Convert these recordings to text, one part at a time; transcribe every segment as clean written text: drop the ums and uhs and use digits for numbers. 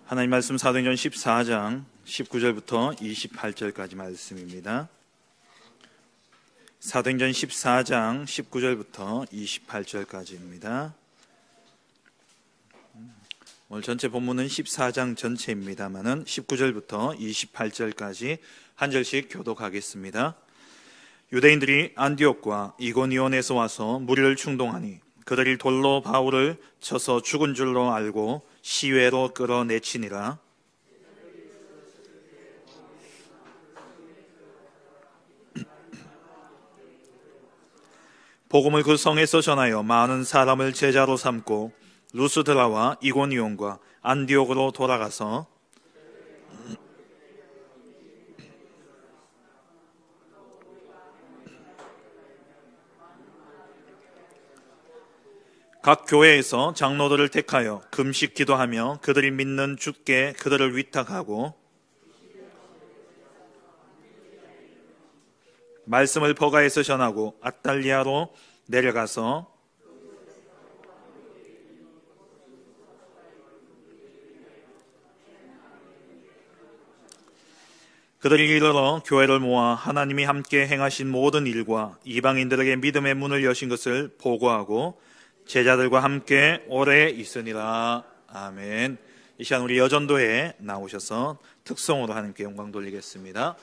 하나님 말씀 사도행전 14장 19절부터 28절까지 말씀입니다. 사도행전 14장 19절부터 28절까지입니다. 오늘 전체 본문은 14장 전체입니다만은 19절부터 28절까지 한 절씩 교독하겠습니다. 유대인들이 안디옥과 이고니온에서 와서 무리를 충동하니 그들이 돌로 바울을 쳐서 죽은 줄로 알고 시외로 끌어내치니라. 복음을 그 성에서 전하여 많은 사람을 제자로 삼고 루스드라와 이고니온과 안디옥으로 돌아가서 각 교회에서 장로들을 택하여 금식 기도하며 그들이 믿는 주께 그들을 위탁하고 말씀을 버가에서 전하고 아탈리아로 내려가서 그들이 이르러 교회를 모아 하나님이 함께 행하신 모든 일과 이방인들에게 믿음의 문을 여신 것을 보고하고 제자들과 함께 오래 있으니라. 아멘. 이 시간 우리 여전도에 나오셔서 특성으로 하나님께 영광 돌리겠습니다.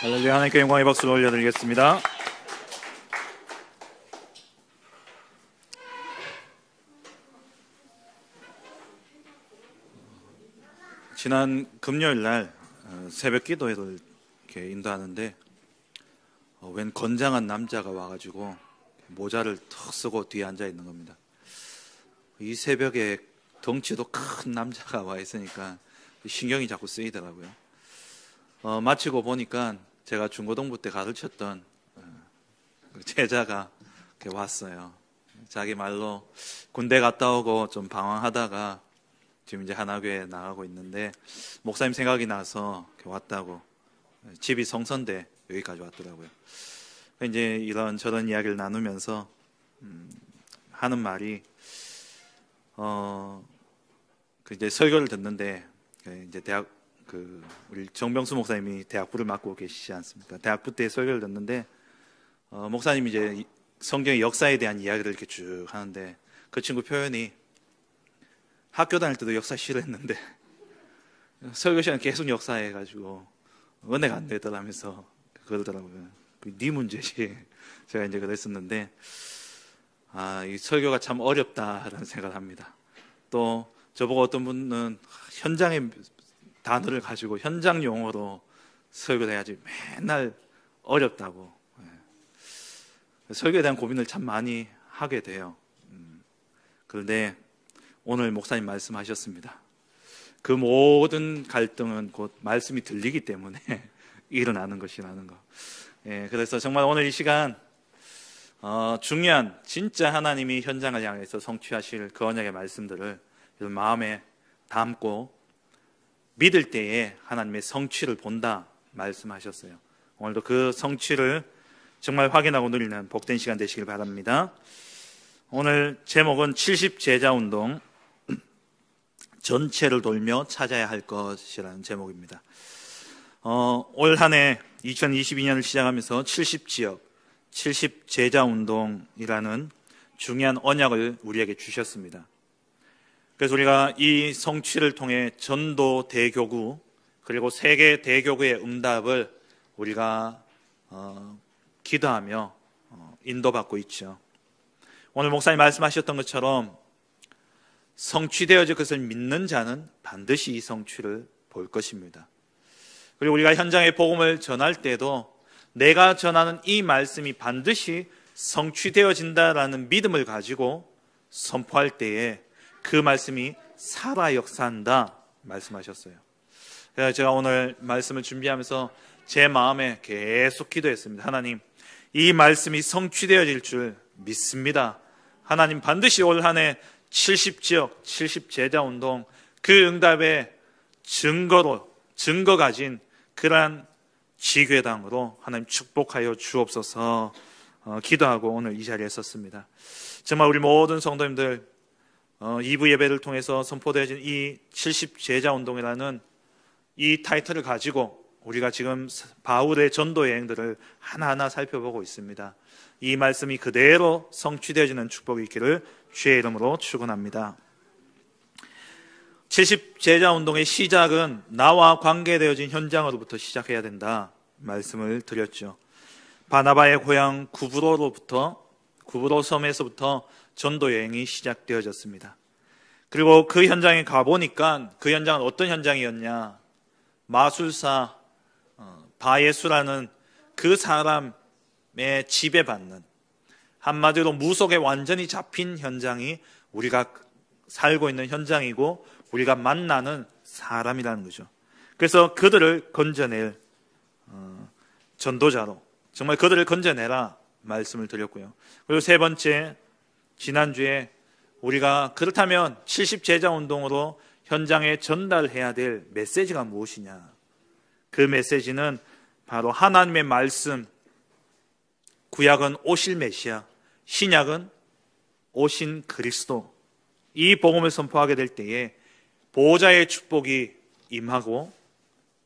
할렐루야. 하나님께 영광의 박수를 올려드리겠습니다. 지난 금요일 날 새벽 기도회를 이렇게 인도하는데 웬 건장한 남자가 와가지고 모자를 턱 쓰고 뒤에 앉아 있는 겁니다. 이 새벽에 덩치도 큰 남자가 와 있으니까 신경이 자꾸 쓰이더라고요. 마치고 보니까 제가 중고등부 때 가르쳤던 제자가 이렇게 왔어요. 자기 말로 군대 갔다 오고 좀 방황하다가 지금 이제 하나교에 나가고 있는데 목사님 생각이 나서 이렇게 왔다고. 집이 성선대 여기까지 왔더라고요. 이제 이런 저런 이야기를 나누면서 하는 말이 이제 설교를 듣는데 이제 대학 우리 정병수 목사님이 대학부를 맡고 계시지 않습니까? 대학부 때 설교를 듣는데 목사님이 이제 성경의 역사에 대한 이야기를 이렇게 쭉 하는데 그 친구 표현이 학교 다닐 때도 역사 싫어했는데 설교 시간 계속 역사해가지고 은혜가 안 되더라면서 그러더라고요. 네 문제지. 제가 이제 그랬었는데 이 설교가 참 어렵다라는 생각을 합니다. 또 저보고 어떤 분은 현장의 단어를 가지고 현장 용어로 설교를 해야지 맨날 어렵다고. 설교에 대한 고민을 참 많이 하게 돼요. 그런데 오늘 목사님 말씀하셨습니다. 그 모든 갈등은 곧 말씀이 들리기 때문에 일어나는 것이라는 거. 그래서 정말 오늘 이 시간 중요한 진짜 하나님이 현장을 향해서 성취하실 그 언약의 말씀들을 마음에 담고 믿을 때에 하나님의 성취를 본다 말씀하셨어요. 오늘도 그 성취를 정말 확인하고 누리는 복된 시간 되시길 바랍니다. 오늘 제목은 70제자운동 전체를 돌며 찾아야 할 것이라는 제목입니다. 올 한 해 2022년을 시작하면서 70지역 70제자운동이라는 중요한 언약을 우리에게 주셨습니다. 그래서 우리가 이 성취를 통해 전도 대교구 그리고 세계 대교구의 응답을 우리가 기도하며 인도받고 있죠. 오늘 목사님 말씀하셨던 것처럼 성취되어질 것을 믿는 자는 반드시 이 성취를 볼 것입니다. 그리고 우리가 현장에 복음을 전할 때도 내가 전하는 이 말씀이 반드시 성취되어진다라는 믿음을 가지고 선포할 때에 그 말씀이 살아 역사한다 말씀하셨어요. 그래서 제가 오늘 말씀을 준비하면서 제 마음에 계속 기도했습니다. 하나님, 이 말씀이 성취되어질 줄 믿습니다. 하나님 반드시 올 한 해 70지역 70제자운동 그 응답의 증거 가진 그러한 지교회당으로 하나님 축복하여 주옵소서 기도하고 오늘 이 자리에 섰습니다. 정말 우리 모든 성도님들 2부 예배를 통해서 선포되어진 이 70제자운동이라는 이 타이틀을 가지고 우리가 지금 바울의 전도 여행들을 하나하나 살펴보고 있습니다. 이 말씀이 그대로 성취되어지는 축복이 있기를 주의 이름으로 축원합니다. 70제자운동의 시작은 나와 관계되어진 현장으로부터 시작해야 된다 말씀을 드렸죠. 바나바의 고향 구브로 섬에서부터 전도 여행이 시작되어졌습니다. 그리고 그 현장에 가보니까 그 현장은 어떤 현장이었냐, 마술사 바예수라는 그 사람의 지배받는, 한마디로 무속에 완전히 잡힌 현장이 우리가 살고 있는 현장이고 우리가 만나는 사람이라는 거죠. 그래서 그들을 건져낼 전도자로 정말 그들을 건져내라 말씀을 드렸고요. 그리고 세 번째, 지난주에 우리가 그렇다면 70제자운동으로 현장에 전달해야 될 메시지가 무엇이냐, 그 메시지는 바로 하나님의 말씀, 구약은 오실 메시아, 신약은 오신 그리스도, 이 복음을 선포하게 될 때에 보호자의 축복이 임하고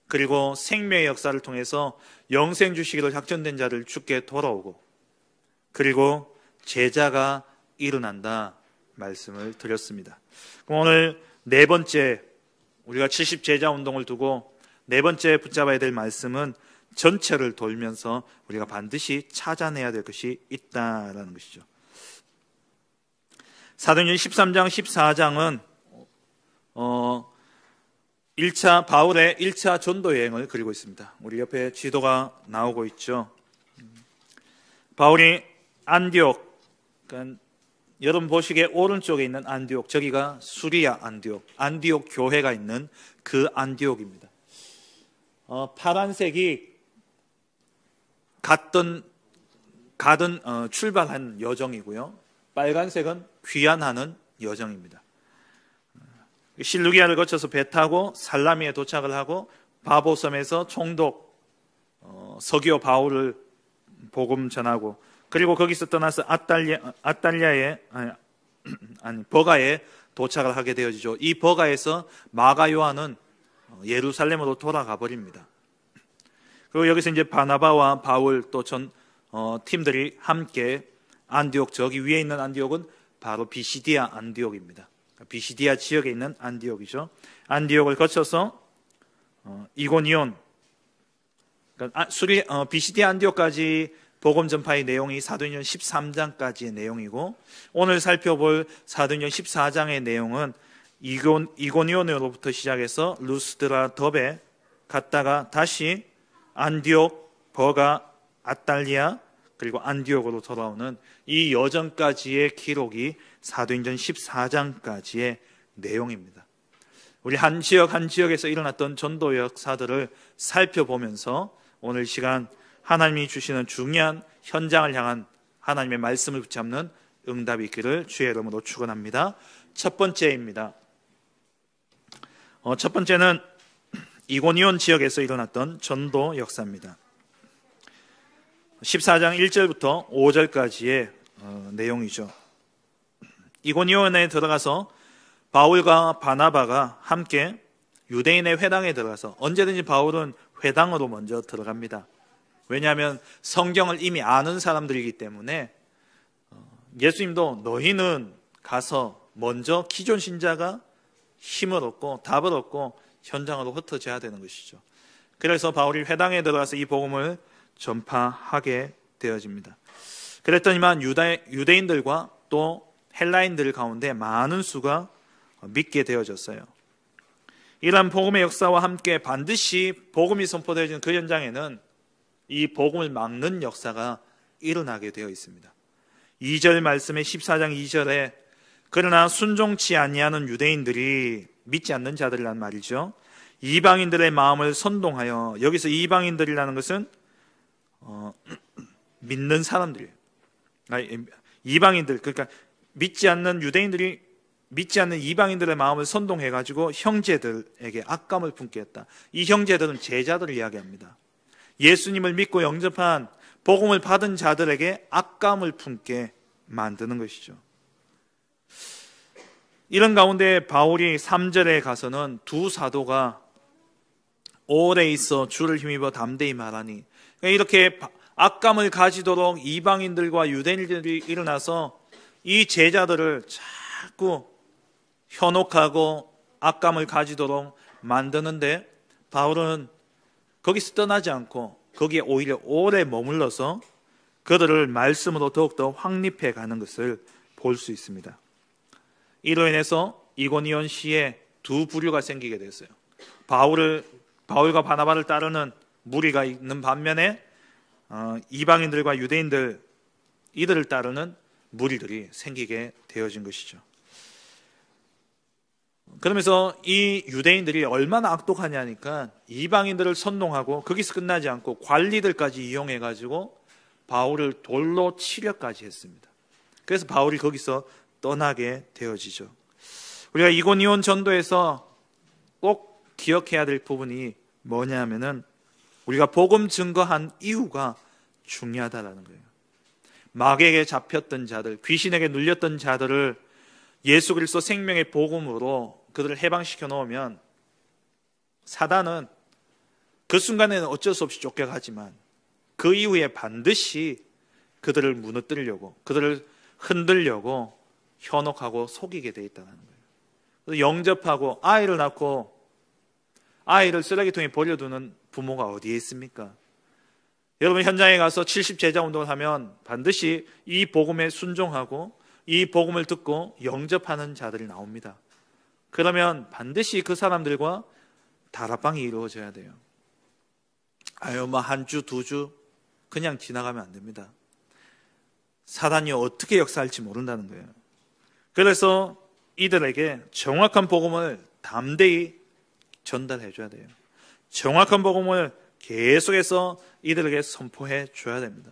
그리고 생명의 역사를 통해서 영생 주시기로 작정된 자를 주께 돌아오고 그리고 제자가 일어난다 말씀을 드렸습니다. 그럼 오늘 네 번째, 우리가 70제자 운동을 두고 네 번째 붙잡아야 될 말씀은 전체를 돌면서 우리가 반드시 찾아내야 될 것이 있다라는 것이죠. 사도행전 13장 14장은 바울의 1차 전도 여행을 그리고 있습니다. 우리 옆에 지도가 나오고 있죠. 바울이 안디옥, 그러니까 여러분 보시기에 오른쪽에 있는 안디옥, 저기가 수리아 안디옥 교회가 있는 그 안디옥입니다. 파란색이 출발한 여정이고요. 빨간색은 귀환하는 여정입니다. 실루기아를 거쳐서 배 타고 살라미에 도착을 하고 바보섬에서 총독 서기오 바울을 복음 전하고, 그리고 거기서 떠나서 버가에 도착을 하게 되어지죠. 이 버가에서 마가 요한은 예루살렘으로 돌아가 버립니다. 그리고 여기서 이제 바나바와 바울 또 팀들이 함께 안디옥, 저기 위에 있는 안디옥은 바로 비시디아 안디옥입니다. 비시디아 지역에 있는 안디옥이죠. 안디옥을 거쳐서 이고니온, 그러니까 비시디아 안디옥까지 복음 전파의 내용이 사도행전 13장까지의 내용이고, 오늘 살펴볼 사도행전 14장의 내용은 이고니온으로부터 시작해서 루스드라, 더베 갔다가 다시 안디옥, 버가, 아탈리아, 그리고 안디옥으로 돌아오는 이 여정까지의 기록이 사도행전 14장까지의 내용입니다. 우리 한 지역에서 일어났던 전도 역사들을 살펴보면서 오늘 시간 하나님이 주시는 중요한 현장을 향한 하나님의 말씀을 붙잡는 응답이 있기를 주의 이름으로 축원합니다. 첫 번째입니다. 첫 번째는 이고니온 지역에서 일어났던 전도 역사입니다. 14장 1절부터 5절까지의 내용이죠. 이고니온에 들어가서 바울과 바나바가 함께 유대인의 회당에 들어가서, 언제든지 바울은 회당으로 먼저 들어갑니다. 왜냐하면 성경을 이미 아는 사람들이기 때문에 예수님도 너희는 가서 먼저 기존 신자가 힘을 얻고 답을 얻고 현장으로 흩어져야 되는 것이죠. 그래서 바울이 회당에 들어가서 이 복음을 전파하게 되어집니다. 그랬더니만 유대인들과 또 헬라인들 가운데 많은 수가 믿게 되어졌어요. 이러한 복음의 역사와 함께 반드시 복음이 선포되어지는 그 현장에는 이 복음을 막는 역사가 일어나게 되어 있습니다. 2절 말씀의 14장 2절에 그러나 순종치 아니하는 유대인들이, 믿지 않는 자들이란 말이죠, 이방인들의 마음을 선동하여, 여기서 이방인들이라는 것은 믿는 사람들이에요. 이방인들, 그러니까 믿지 않는 유대인들이 믿지 않는 이방인들의 마음을 선동해가지고 형제들에게 악감을 품게 했다. 이 형제들은 제자들을 이야기합니다. 예수님을 믿고 영접한 복음을 받은 자들에게 악감을 품게 만드는 것이죠. 이런 가운데 바울이 3절에 가서는 두 사도가 오래 있어 주를 힘입어 담대히 말하니, 이렇게 악감을 가지도록 이방인들과 유대인들이 일어나서 이 제자들을 자꾸 현혹하고 악감을 가지도록 만드는데, 바울은 거기서 떠나지 않고 거기에 오히려 오래 머물러서 그들을 말씀으로 더욱더 확립해 가는 것을 볼 수 있습니다. 이로 인해서 이고니온 시에 두 부류가 생기게 됐어요. 바울과 바나바를 따르는 무리가 있는 반면에 이방인들과 유대인들, 이들을 따르는 무리들이 생기게 되어진 것이죠. 그러면서 이 유대인들이 얼마나 악독하냐니까 이방인들을 선동하고 거기서 끝나지 않고 관리들까지 이용해가지고 바울을 돌로 치려까지 했습니다. 그래서 바울이 거기서 떠나게 되어지죠. 우리가 이고니온 전도에서 꼭 기억해야 될 부분이 뭐냐 하면은 우리가 복음 증거한 이유가 중요하다라는 거예요. 마귀에게 잡혔던 자들, 귀신에게 눌렸던 자들을 예수 그리스도 생명의 복음으로 그들을 해방시켜 놓으면 사단은 그 순간에는 어쩔 수 없이 쫓겨가지만 그 이후에 반드시 그들을 무너뜨리려고, 그들을 흔들려고 현혹하고 속이게 돼 있다는 거예요. 그래서 영접하고 아이를 낳고 아이를 쓰레기통에 버려두는 부모가 어디에 있습니까? 여러분 현장에 가서 70제자 운동을 하면 반드시 이 복음에 순종하고 이 복음을 듣고 영접하는 자들이 나옵니다. 그러면 반드시 그 사람들과 다락방이 이루어져야 돼요. 뭐 한 주, 두 주 그냥 지나가면 안 됩니다. 사단이 어떻게 역사할지 모른다는 거예요. 그래서 이들에게 정확한 복음을 담대히 전달해 줘야 돼요. 정확한 복음을 계속해서 이들에게 선포해 줘야 됩니다.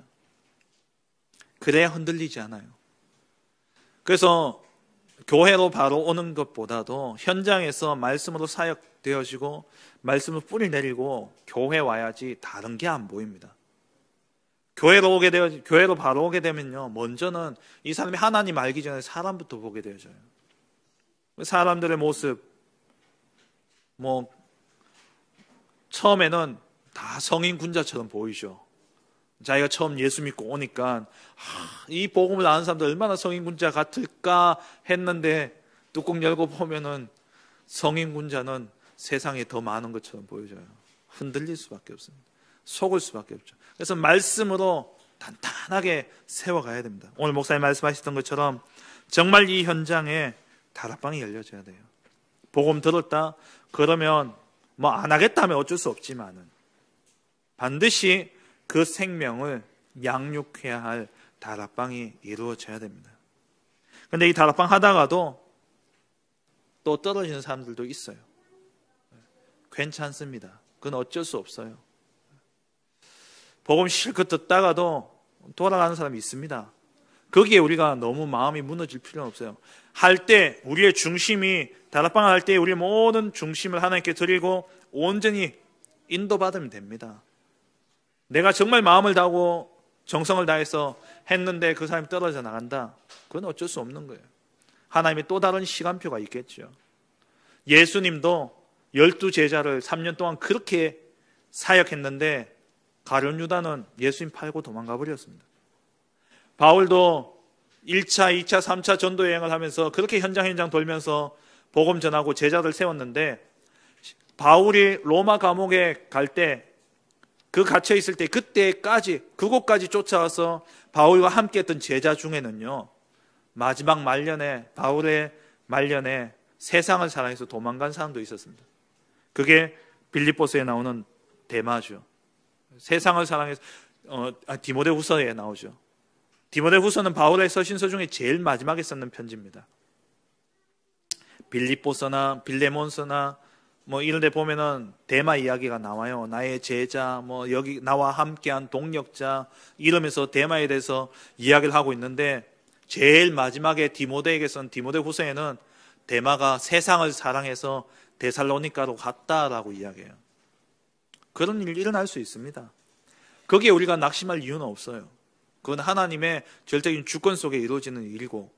그래야 흔들리지 않아요. 그래서 교회로 바로 오는 것보다도 현장에서 말씀으로 사역되어지고 말씀을 뿌리 내리고 교회 와야지 다른 게 안 보입니다. 교회로 바로 오게 되면요, 먼저는 이 사람이 하나님 알기 전에 사람부터 보게 되어져요. 사람들의 모습, 처음에는 다 성인 군자처럼 보이죠. 자기가 처음 예수 믿고 오니까 이 복음을 아는 사람들 얼마나 성인 군자 같을까 했는데 뚜껑 열고 보면은 성인 군자는 세상에 더 많은 것처럼 보여져요. 흔들릴 수밖에 없습니다. 속을 수밖에 없죠. 그래서 말씀으로 단단하게 세워가야 됩니다. 오늘 목사님 말씀하셨던 것처럼 정말 이 현장에 다락방이 열려져야 돼요. 복음 들었다 그러면 안 하겠다면 어쩔 수 없지만은 반드시 그 생명을 양육해야 할 다락방이 이루어져야 됩니다. 그런데 이 다락방 하다가도 또 떨어지는 사람들도 있어요. 괜찮습니다. 그건 어쩔 수 없어요. 복음 실컷 듣다가도 돌아가는 사람이 있습니다. 거기에 우리가 너무 마음이 무너질 필요는 없어요. 할 때 우리의 중심이 다락방을 할 때 우리의 모든 중심을 하나님께 드리고 온전히 인도받으면 됩니다. 내가 정말 마음을 다하고 정성을 다해서 했는데 그 사람이 떨어져 나간다. 그건 어쩔 수 없는 거예요. 하나님의 또 다른 시간표가 있겠죠. 예수님도 12제자를 3년 동안 그렇게 사역했는데 가룟 유다는 예수님 팔고 도망가 버렸습니다. 바울도 1차, 2차, 3차 전도 여행을 하면서 그렇게 현장 돌면서 복음 전하고 제자들 세웠는데 바울이 로마 감옥에 갈 때 그 갇혀 있을 때 그곳까지 쫓아와서 바울과 함께 했던 제자 중에는요, 마지막 말년에 바울의 말년에 세상을 사랑해서 도망간 사람도 있었습니다. 그게 빌립보서에 나오는 데마죠. 세상을 사랑해서 디모데후서에 나오죠. 디모데후서는 바울의 서신서 중에 제일 마지막에 썼는 편지입니다. 빌립보서나 빌레몬서나 이런 데 보면은 데마 이야기가 나와요. 나의 제자, 여기 나와 함께한 동력자 이러면서 데마에 대해서 이야기를 하고 있는데 제일 마지막에 디모데에게 쓴 디모데후서에는 데마가 세상을 사랑해서 데살로니가로 갔다라고 이야기해요. 그런 일이 일어날 수 있습니다. 거기에 우리가 낙심할 이유는 없어요. 그건 하나님의 절대적인 주권 속에 이루어지는 일이고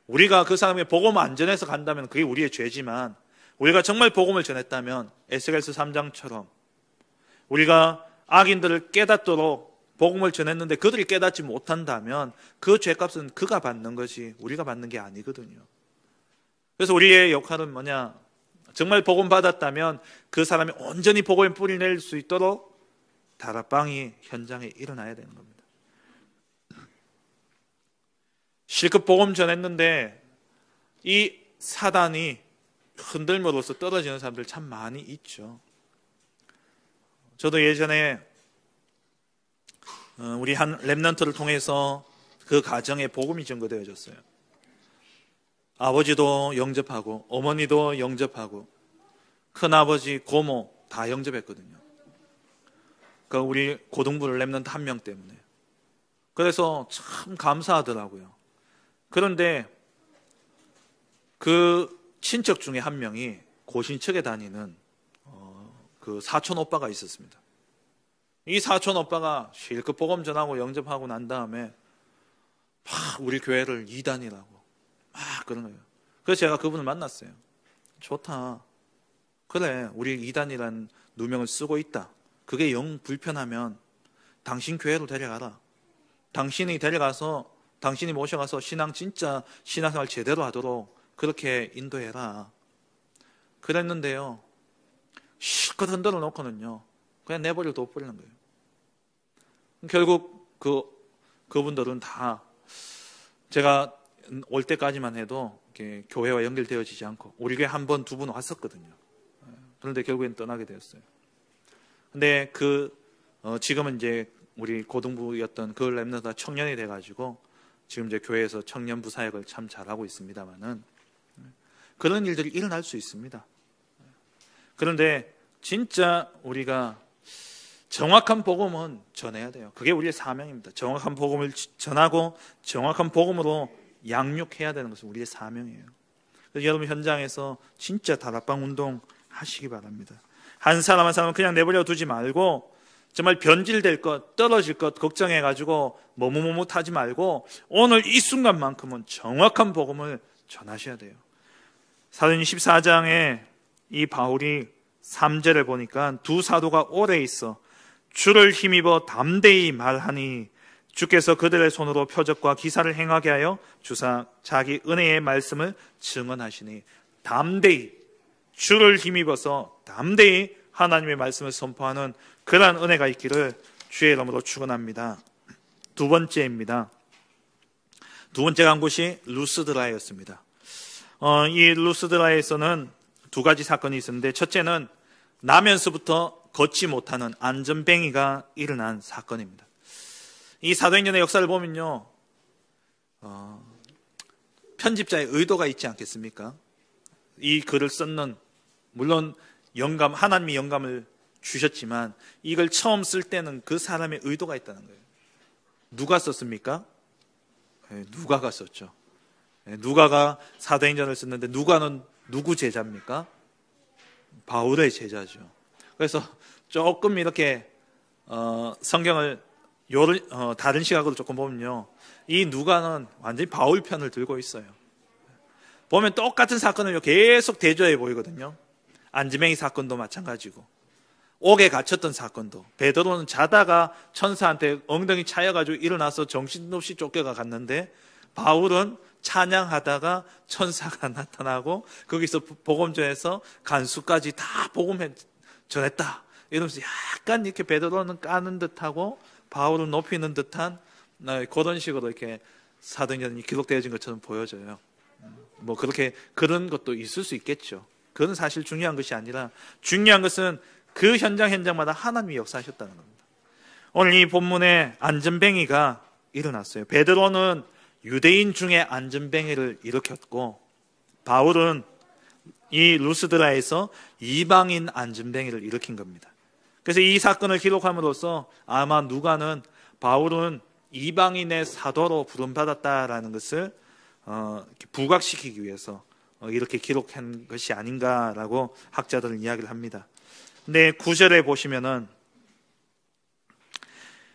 우리가 그 사람의 복음을 안 전해서 간다면 그게 우리의 죄지만 우리가 정말 복음을 전했다면 에스겔서 3장처럼 우리가 악인들을 깨닫도록 복음을 전했는데 그들이 깨닫지 못한다면 그 죄값은 그가 받는 것이 우리가 받는 게 아니거든요. 그래서 우리의 역할은 뭐냐? 정말 복음 받았다면 그 사람이 온전히 복음을 뿌리낼 수 있도록 다락방이 현장에 일어나야 되는 겁니다. 실컷 복음 전했는데 이 사단이 흔들므로써 떨어지는 사람들 참 많이 있죠. 저도 예전에 우리 한 렘넌트를 통해서 그 가정에 복음이 전거되어졌어요. 아버지도 영접하고 어머니도 영접하고 큰아버지, 고모 다 영접했거든요. 그 우리 고등부 렘넌트 한 명 때문에. 그래서 참 감사하더라고요. 그런데 그 친척 중에 한 명이 고신척에 다니는 그 사촌 오빠가 있었습니다. 이 사촌 오빠가 실컷 복음 전하고 영접하고 난 다음에 막 우리 교회를 이단이라고 막 그런 거예요. 그래서 제가 그분을 만났어요. 좋다. 그래, 우리 이단이라는 누명을 쓰고 있다. 그게 영 불편하면 당신 교회로 데려가라. 당신이 데려가서 당신이 모셔가서 진짜 신앙생활 제대로 하도록 그렇게 인도해라. 그랬는데요, 실컷 흔들어 놓고는요 그냥 내버려 둬버리는 거예요. 결국 그분들은 다 제가 올 때까지만 해도 이렇게 교회와 연결되어지지 않고 우리 교회 한 번, 두 번 왔었거든요. 그런데 결국엔 떠나게 되었어요. 근데 지금은 이제 우리 고등부였던 그 렘넌트가 청년이 돼가지고 지금 이제 교회에서 청년부 사역을 참 잘하고 있습니다만은 그런 일들이 일어날 수 있습니다. 그런데 진짜 우리가 정확한 복음은 전해야 돼요. 그게 우리의 사명입니다. 정확한 복음을 전하고 정확한 복음으로 양육해야 되는 것은 우리의 사명이에요. 그래서 여러분 현장에서 진짜 다락방 운동 하시기 바랍니다. 한 사람 한 사람은 그냥 내버려 두지 말고 정말 변질될 것, 떨어질 것 걱정해가지고 머뭇머뭇하지 말고 오늘 이 순간만큼은 정확한 복음을 전하셔야 돼요. 사도행전 14장에 이 바울이 3절을 보니까 두 사도가 오래 있어 주를 힘입어 담대히 말하니 주께서 그들의 손으로 표적과 기사를 행하게 하여 주사 자기 은혜의 말씀을 증언하시니 담대히 주를 힘입어서 담대히 하나님의 말씀을 선포하는 그러한 은혜가 있기를 주의 이름으로 축원합니다. 두 번째입니다. 두 번째 간 곳이 루스드라였습니다. 이 루스드라에서는 두 가지 사건이 있었는데 첫째는 나면서부터 걷지 못하는 안전뱅이가 일어난 사건입니다. 이 사도행전의 역사를 보면요, 편집자의 의도가 있지 않겠습니까? 이 글을 썼는, 물론 하나님이 영감을 주셨지만 이걸 처음 쓸 때는 그 사람의 의도가 있다는 거예요. 누가 썼습니까? 누가가 썼죠. 누가가 사도행전을 썼는데 누가는 누구 제자입니까? 바울의 제자죠. 그래서 조금 이렇게 성경을 다른 시각으로 조금 보면요, 이 누가는 완전히 바울 편을 들고 있어요. 보면 똑같은 사건을 계속 대조해 보이거든요. 안지맹이 사건도 마찬가지고 옥에 갇혔던 사건도, 베드로는 자다가 천사한테 엉덩이 차여가지고 일어나서 정신없이 쫓겨가 갔는데 바울은 찬양하다가 천사가 나타나고 거기서 복음 전해서 간수까지 다 복음 전했다 이러면서 약간 이렇게 베드로는 까는 듯하고 바울은 높이는 듯한 그런 식으로 이렇게 사도행전이 기록되어진 것처럼 보여져요. 뭐 그런 것도 있을 수 있겠죠. 그건 사실 중요한 것이 아니라 중요한 것은 그 현장마다 하나님이 역사하셨다는 겁니다. 오늘 이 본문에 안전뱅이가 일어났어요. 베드로는 유대인 중에 안전뱅이를 일으켰고 바울은 이 루스드라에서 이방인 안전뱅이를 일으킨 겁니다. 그래서 이 사건을 기록함으로써 아마 누가는 바울은 이방인의 사도로 부름받았다라는 것을 부각시키기 위해서 이렇게 기록한 것이 아닌가라고 학자들은 이야기를 합니다. 근데 9절에 보시면은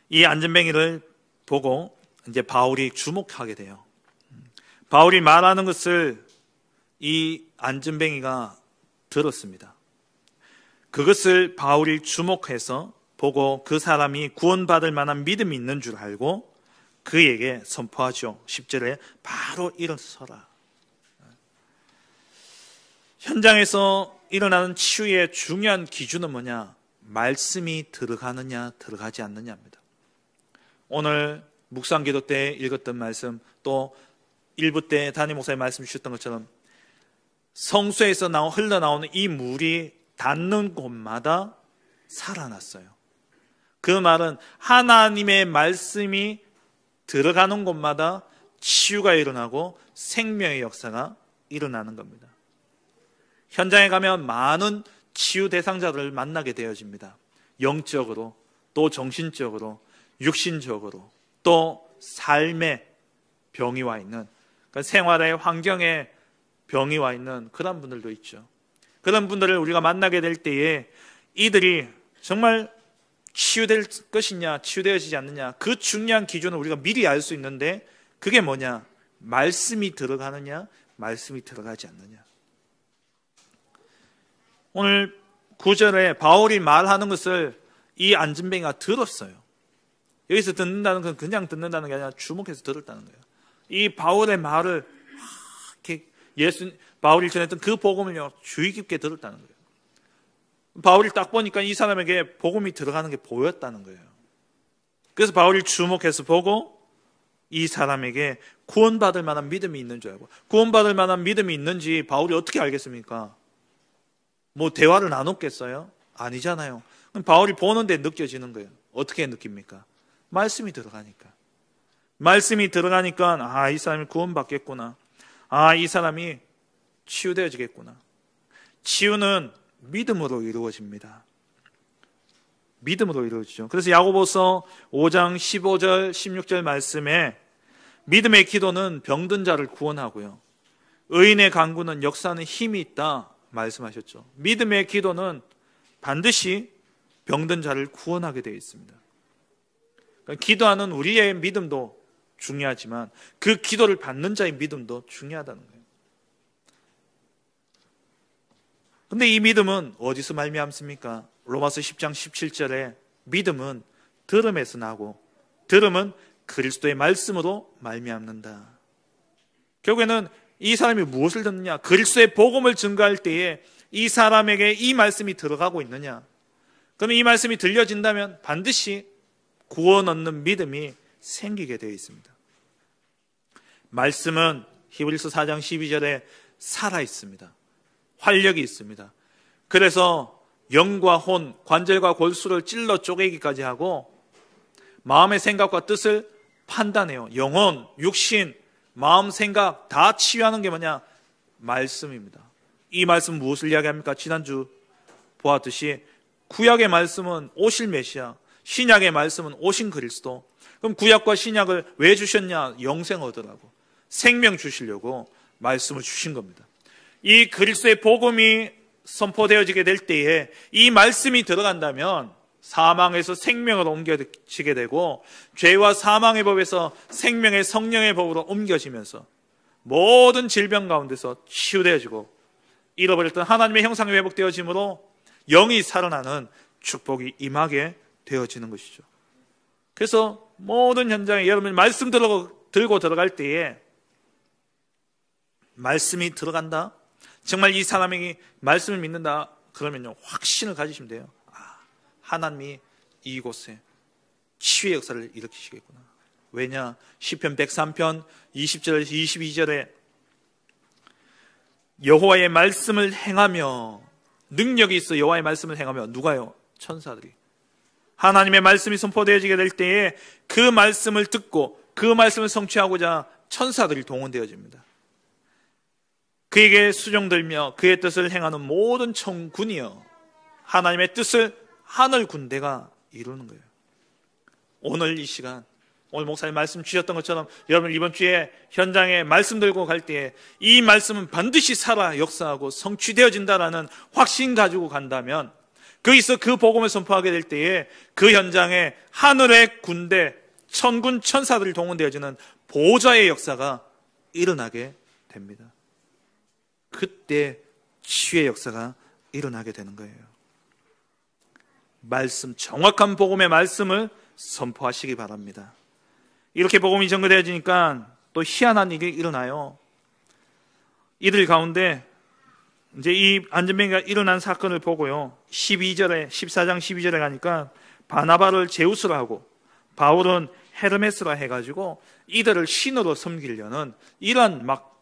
이 안전뱅이를 보고 이제 바울이 주목하게 돼요. 바울이 말하는 것을 이 안전뱅이가 들었습니다. 그것을 바울이 주목해서 보고 그 사람이 구원받을 만한 믿음이 있는 줄 알고 그에게 선포하죠. 10절에 바로 일어서라. 현장에서 일어나는 치유의 중요한 기준은 뭐냐? 말씀이 들어가느냐 들어가지 않느냐입니다. 오늘 묵상기도 때 읽었던 말씀, 또 일부 때 담임 목사님 말씀 주셨던 것처럼 성소에서 흘러나오는 이 물이 닿는 곳마다 살아났어요. 그 말은 하나님의 말씀이 들어가는 곳마다 치유가 일어나고 생명의 역사가 일어나는 겁니다. 현장에 가면 많은 치유 대상자들을 만나게 되어집니다. 영적으로, 또 정신적으로, 육신적으로, 또 삶의 병이 와 있는, 그러니까 생활의 환경에 병이 와 있는 그런 분들도 있죠. 그런 분들을 우리가 만나게 될 때에 이들이 정말 치유될 것이냐 치유되어지지 않느냐, 그 중요한 기준을 우리가 미리 알 수 있는데 그게 뭐냐? 말씀이 들어가느냐 말씀이 들어가지 않느냐. 오늘 9절에 바울이 말하는 것을 이 안전뱅이가 들었어요. 여기서 듣는다는 건 그냥 듣는다는 게 아니라 주목해서 들었다는 거예요. 이 바울의 말을 이렇게 바울이 전했던 그 복음을 주의 깊게 들었다는 거예요. 바울이 딱 보니까 이 사람에게 복음이 들어가는 게 보였다는 거예요. 그래서 바울이 주목해서 보고 이 사람에게 구원받을 만한 믿음이 있는 줄 알고, 구원받을 만한 믿음이 있는지 바울이 어떻게 알겠습니까? 뭐 대화를 나눴겠어요? 아니잖아요. 그럼 바울이 보는데 느껴지는 거예요. 어떻게 느낍니까? 말씀이 들어가니까. 말씀이 들어가니까 아, 이 사람이 구원받겠구나. 아, 이 사람이 치유되어지겠구나. 치유는 믿음으로 이루어집니다. 믿음으로 이루어지죠. 그래서 야고보서 5장 15절 16절 말씀에 믿음의 기도는 병든 자를 구원하고요, 의인의 간구는 역사하는 힘이 있다 말씀하셨죠. 믿음의 기도는 반드시 병든 자를 구원하게 되어 있습니다. 그러니까 기도하는 우리의 믿음도 중요하지만 그 기도를 받는 자의 믿음도 중요하다는 거예요. 근데 이 믿음은 어디서 말미암습니까? 로마서 10장 17절에 믿음은 들음에서 나고 들음은 그리스도의 말씀으로 말미암는다. 결국에는 이 사람이 무엇을 듣느냐? 그리스도의 복음을 증거할 때에 이 사람에게 이 말씀이 들어가고 있느냐? 그러면 이 말씀이 들려진다면 반드시 구원 얻는 믿음이 생기게 되어 있습니다. 말씀은 히브리서 4장 12절에 살아 있습니다. 활력이 있습니다. 그래서 영과 혼, 관절과 골수를 찔러 쪼개기까지 하고 마음의 생각과 뜻을 판단해요. 영혼, 육신, 마음, 생각 다 치유하는 게 뭐냐? 말씀입니다. 이 말씀은 무엇을 이야기합니까? 지난주 보았듯이 구약의 말씀은 오실 메시아, 신약의 말씀은 오신 그리스도. 그럼 구약과 신약을 왜 주셨냐? 영생 얻으라고, 생명 주시려고 말씀을 주신 겁니다. 이 그리스도의 복음이 선포되어지게 될 때에 이 말씀이 들어간다면 사망에서 생명으로 옮겨지게 되고 죄와 사망의 법에서 생명의 성령의 법으로 옮겨지면서 모든 질병 가운데서 치유되어지고 잃어버렸던 하나님의 형상이 회복되어짐으로 영이 살아나는 축복이 임하게 되어지는 것이죠. 그래서 모든 현장에 여러분이 말씀 들고 들어갈 때에 말씀이 들어간다? 정말 이 사람에게 말씀을 믿는다? 그러면요, 확신을 가지시면 돼요. 아, 하나님이 이곳에 치유의 역사를 일으키시겠구나. 왜냐? 시편 103편 20절에서 22절에 여호와의 말씀을 행하며, 능력이 있어 여호와의 말씀을 행하며, 누가요? 천사들이. 하나님의 말씀이 선포되어지게 될 때에 그 말씀을 듣고 그 말씀을 성취하고자 천사들이 동원되어집니다. 그에게 수종들며 그의 뜻을 행하는 모든 천군이여 하나님의 뜻을 하늘 군대가 이루는 거예요. 오늘 이 시간, 오늘 목사님 말씀 주셨던 것처럼 여러분 이번 주에 현장에 말씀 들고 갈 때에 이 말씀은 반드시 살아 역사하고 성취되어진다라는 확신 가지고 간다면, 거기서 그 복음을 선포하게 될 때에 그 현장에 하늘의 군대, 천군 천사들이 동원되어지는 보좌의 역사가 일어나게 됩니다. 그때 치유의 역사가 일어나게 되는 거예요. 말씀, 정확한 복음의 말씀을 선포하시기 바랍니다. 이렇게 복음이 전거되어지니까 또 희한한 일이 일어나요. 이들 가운데 이제 이 안전병기가 일어난 사건을 보고요, 14장 12절에 가니까 바나바를 제우스라 하고 바울은 헤르메스라 해가지고 이들을 신으로 섬기려는 이런 막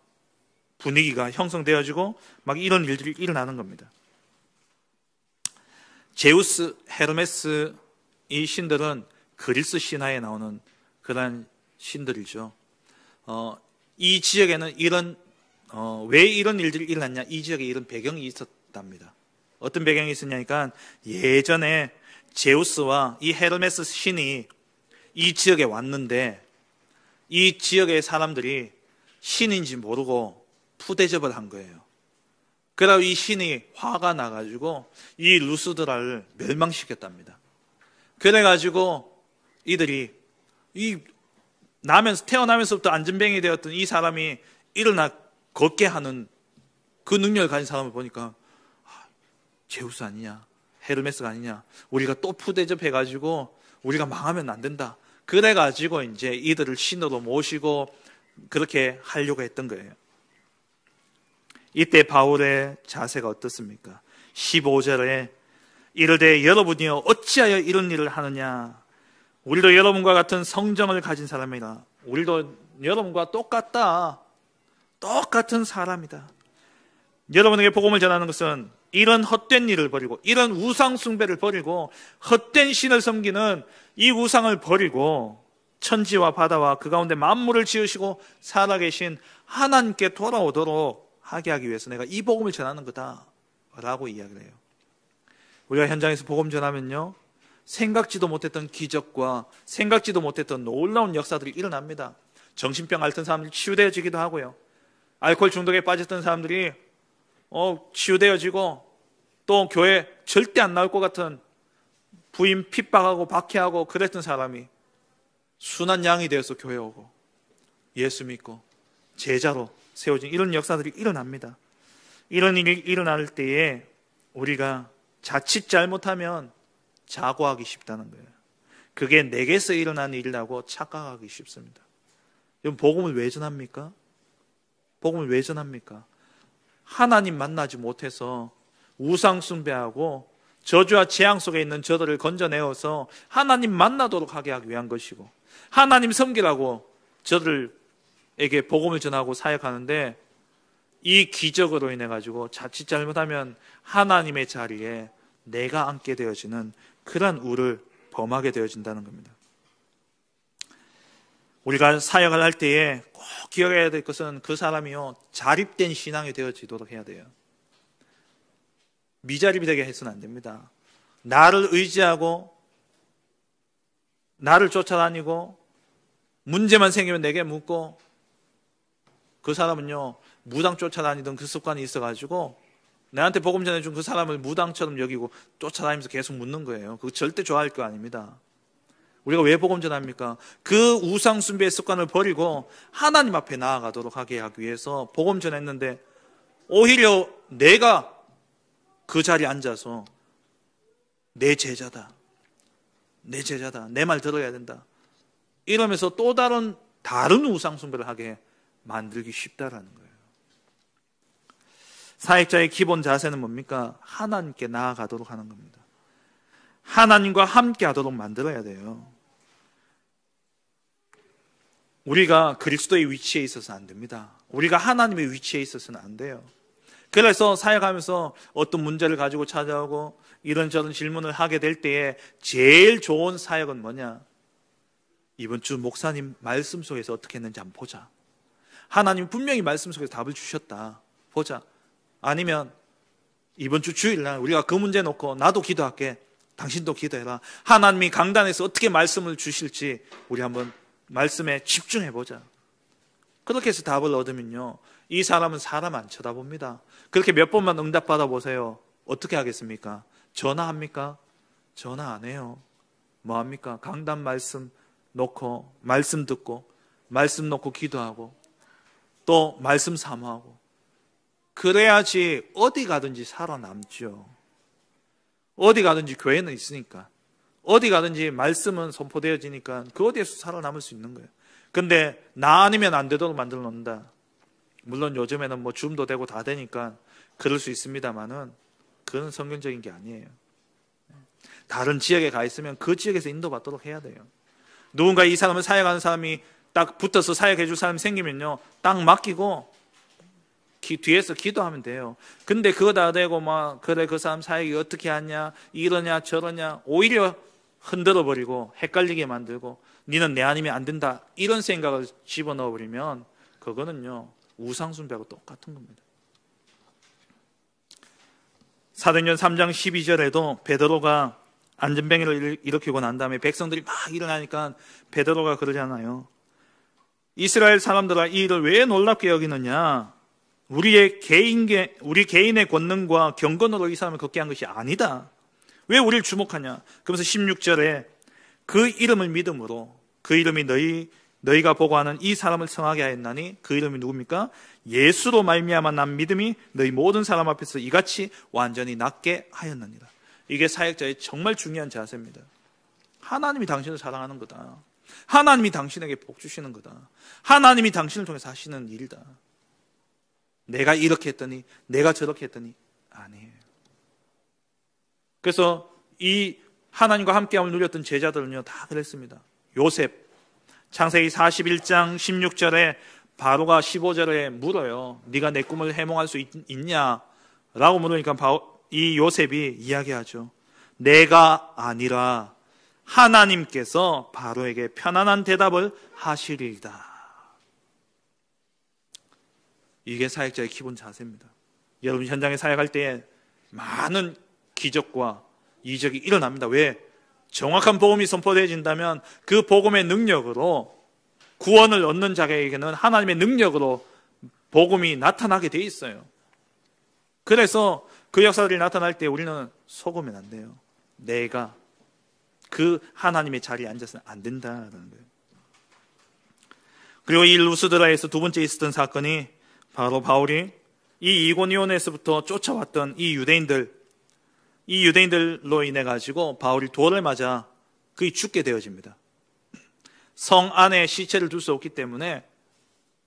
분위기가 형성되어지고 막 이런 일들이 일어나는 겁니다. 제우스, 헤르메스, 이 신들은 그리스 신화에 나오는 그런 신들이죠. 이 지역에는 왜 이런 일들이 일어났냐? 이 지역에 이런 배경이 있었답니다. 어떤 배경이 있었냐니까 예전에 제우스와 이 헤르메스 신이 이 지역에 왔는데 이 지역의 사람들이 신인지 모르고 푸대접을 한 거예요. 그러고 이 신이 화가 나가지고 이 루스드라를 멸망시켰답니다. 그래가지고 이들이 태어나면서부터 안전병이 되었던 이 사람이 일어나 걷게 하는 그 능력을 가진 사람을 보니까 제우스 아니냐, 헤르메스가 아니냐, 우리가 또 푸대접해가지고 우리가 망하면 안 된다. 그래가지고 이제 이들을 신으로 모시고 그렇게 하려고 했던 거예요. 이때 바울의 자세가 어떻습니까? 15절에 이르되 여러분이여 어찌하여 이런 일을 하느냐? 우리도 여러분과 같은 성정을 가진 사람이라. 우리도 여러분과 똑같은 사람이다. 여러분에게 복음을 전하는 것은 이런 헛된 일을 버리고, 이런 우상 숭배를 버리고, 헛된 신을 섬기는 이 우상을 버리고, 천지와 바다와 그 가운데 만물을 지으시고 살아계신 하나님께 돌아오도록 하게 하기 위해서 내가 이 복음을 전하는 거다 라고 이야기를 해요. 우리가 현장에서 복음 전하면요, 생각지도 못했던 기적과 생각지도 못했던 놀라운 역사들이 일어납니다. 정신병 앓던 사람들이 치유되어지기도 하고요, 알코올 중독에 빠졌던 사람들이 치유되어지고, 또 교회 절대 안 나올 것 같은 부인 핍박하고 박해하고 그랬던 사람이 순한 양이 되어서 교회 오고 예수 믿고 제자로 세워진 이런 역사들이 일어납니다. 이런 일이 일어날 때에 우리가 자칫 잘못하면 자고하기 쉽다는 거예요. 그게 내게서 일어난 일이라고 착각하기 쉽습니다. 여러분, 복음을 왜 전합니까? 복음을 왜 전합니까? 하나님 만나지 못해서 우상 숭배하고 저주와 재앙 속에 있는 저들을 건져내어서 하나님 만나도록 하게 하기 위한 것이고, 하나님 섬기라고 저들에게 복음을 전하고 사역하는데, 이 기적으로 인해 가지고 자칫 잘못하면 하나님의 자리에 내가 앉게 되어지는 그런 우를 범하게 되어진다는 겁니다. 우리가 사역을 할 때에 꼭 기억해야 될 것은 그 사람이요, 자립된 신앙이 되어지도록 해야 돼요. 미자립이 되게 해서는 안 됩니다. 나를 의지하고 나를 쫓아다니고 문제만 생기면 내게 묻고, 그 사람은요, 무당 쫓아다니던 그 습관이 있어가지고 나한테 복음 전해준 그 사람을 무당처럼 여기고 쫓아다니면서 계속 묻는 거예요. 그거 절대 좋아할 거 아닙니다. 우리가 왜 복음 전합니까? 그 우상 숭배의 습관을 버리고 하나님 앞에 나아가도록 하게 하기 위해서 복음 전했는데, 오히려 내가 그 자리에 앉아서 내 제자다, 내 제자다, 내 말 들어야 된다 이러면서 또 다른 우상 숭배를 하게 만들기 쉽다라는 거예요. 사역자의 기본 자세는 뭡니까? 하나님께 나아가도록 하는 겁니다. 하나님과 함께 하도록 만들어야 돼요. 우리가 그리스도의 위치에 있어서 안 됩니다. 우리가 하나님의 위치에 있어서는 안 돼요. 그래서 사역하면서 어떤 문제를 가지고 찾아오고 이런저런 질문을 하게 될 때에 제일 좋은 사역은 뭐냐? 이번 주 목사님 말씀 속에서 어떻게 했는지 한번 보자. 하나님 분명히 말씀 속에서 답을 주셨다, 보자. 아니면 이번 주 주일날 우리가 그 문제 놓고 나도 기도할게, 당신도 기도해라. 하나님이 강단에서 어떻게 말씀을 주실지 우리 한번 말씀에 집중해보자. 그렇게 해서 답을 얻으면요, 이 사람은 사람 안 쳐다봅니다. 그렇게 몇 번만 응답받아 보세요. 어떻게 하겠습니까? 전화합니까? 전화 안 해요. 뭐 합니까? 강단 말씀 놓고 말씀 듣고 말씀 놓고 기도하고 또 말씀 사모하고, 그래야지 어디 가든지 살아남죠. 어디 가든지 교회는 있으니까, 어디 가든지 말씀은 선포되어지니까 그 어디에서 살아남을 수 있는 거예요. 근데 나 아니면 안 되도록 만들어 놓는다. 물론 요즘에는 뭐 줌도 되고 다 되니까 그럴 수 있습니다만은 그건 성경적인 게 아니에요. 다른 지역에 가 있으면 그 지역에서 인도받도록 해야 돼요. 누군가 이 사람을 사역하는 사람이 딱 붙어서 사역해 줄 사람이 생기면요, 딱 맡기고 뒤에서 기도하면 돼요. 근데 그거 다 되고 막 그래 그 사람 사역이 어떻게 하냐, 이러냐 저러냐, 오히려 흔들어버리고 헷갈리게 만들고 니는 내 아니면 안 된다 이런 생각을 집어넣어버리면 그거는요, 우상숭배하고 똑같은 겁니다. 사도행전 3장 12절에도 베드로가 안전병을 일으키고 난 다음에 백성들이 막 일어나니까 베드로가 그러잖아요. 이스라엘 사람들아, 이 일을 왜 놀랍게 여기느냐? 우리 개인의 권능과 경건으로 이 사람을 걷게 한 것이 아니다. 왜 우리를 주목하냐? 그러면서 16절에 그 이름을 믿음으로, 그 이름이 너희가 보고 하는 이 사람을 성하게 하였나니, 그 이름이 누굽니까? 예수로 말미암아 난 믿음이 너희 모든 사람 앞에서 이같이 완전히 낫게 하였느니라. 이게 사역자의 정말 중요한 자세입니다. 하나님이 당신을 사랑하는 거다. 하나님이 당신에게 복 주시는 거다. 하나님이 당신을 통해서 하시는 일이다. 내가 이렇게 했더니, 내가 저렇게 했더니 아니에요. 그래서 이 하나님과 함께함을 누렸던 제자들은요, 다 그랬습니다. 요셉, 창세기 41장 16절에 바로가 15절에 물어요. 네가 내 꿈을 해몽할 수 있냐? 라고 물으니까 이 요셉이 이야기하죠. 내가 아니라 하나님께서 바로에게 편안한 대답을 하시리이다. 이게 사역자의 기본 자세입니다. 여러분 현장에 사역할 때에 많은 기적과 이적이 일어납니다. 왜? 정확한 복음이 선포되어진다면 그 복음의 능력으로 구원을 얻는 자에게는 하나님의 능력으로 복음이 나타나게 돼 있어요. 그래서 그 역사들이 나타날 때 우리는 속으면 안 돼요. 내가 그 하나님의 자리에 앉아서는 안 된다라는 거예요. 그리고 이 루스드라에서 두 번째 있었던 사건이 바로 바울이 이 이고니온에서부터 쫓아왔던 이 유대인들로 인해 가지고 바울이 돌을 맞아 그이 죽게 되어집니다. 성 안에 시체를 둘 수 없기 때문에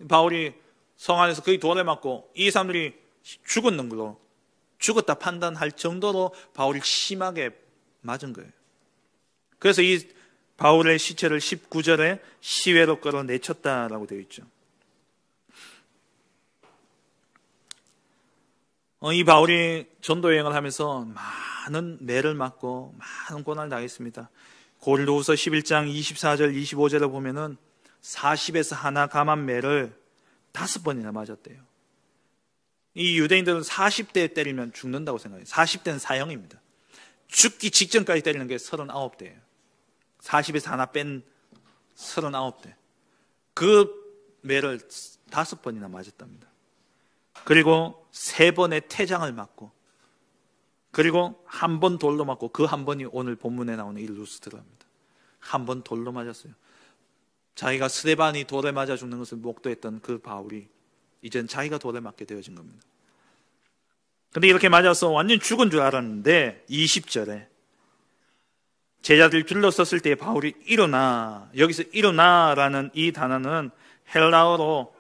바울이 성 안에서 그이 돌을 맞고 이 사람들이 죽었는 걸로 죽었다 판단할 정도로 바울이 심하게 맞은 거예요. 그래서 이 바울의 시체를 19절에 시외로 끌어내쳤다라고 되어 있죠. 이 바울이 전도 여행을 하면서 많은 매를 맞고 많은 고난을 당했습니다. 고린도후서 11장 24절 25절에 보면은 40에서 하나 감한 매를 5번이나 맞았대요. 이 유대인들은 40대 때리면 죽는다고 생각해요. 40대는 사형입니다. 죽기 직전까지 때리는 게 39대예요. 40에서 하나 뺀 39대. 그 매를 5번이나 맞았답니다. 그리고 3번의 태장을 맞고, 그리고 한 번 돌로 맞고, 그 한 번이 오늘 본문에 나오는 이 루스드라입니다. 한 번 돌로 맞았어요. 자기가 스데반이 돌에 맞아 죽는 것을 목도했던 그 바울이 이젠 자기가 돌에 맞게 되어진 겁니다. 근데 이렇게 맞아서 완전 죽은 줄 알았는데 20절에 제자들 줄로 섰을 때 바울이 일어나, 여기서 일어나라는 이 단어는 헬라어로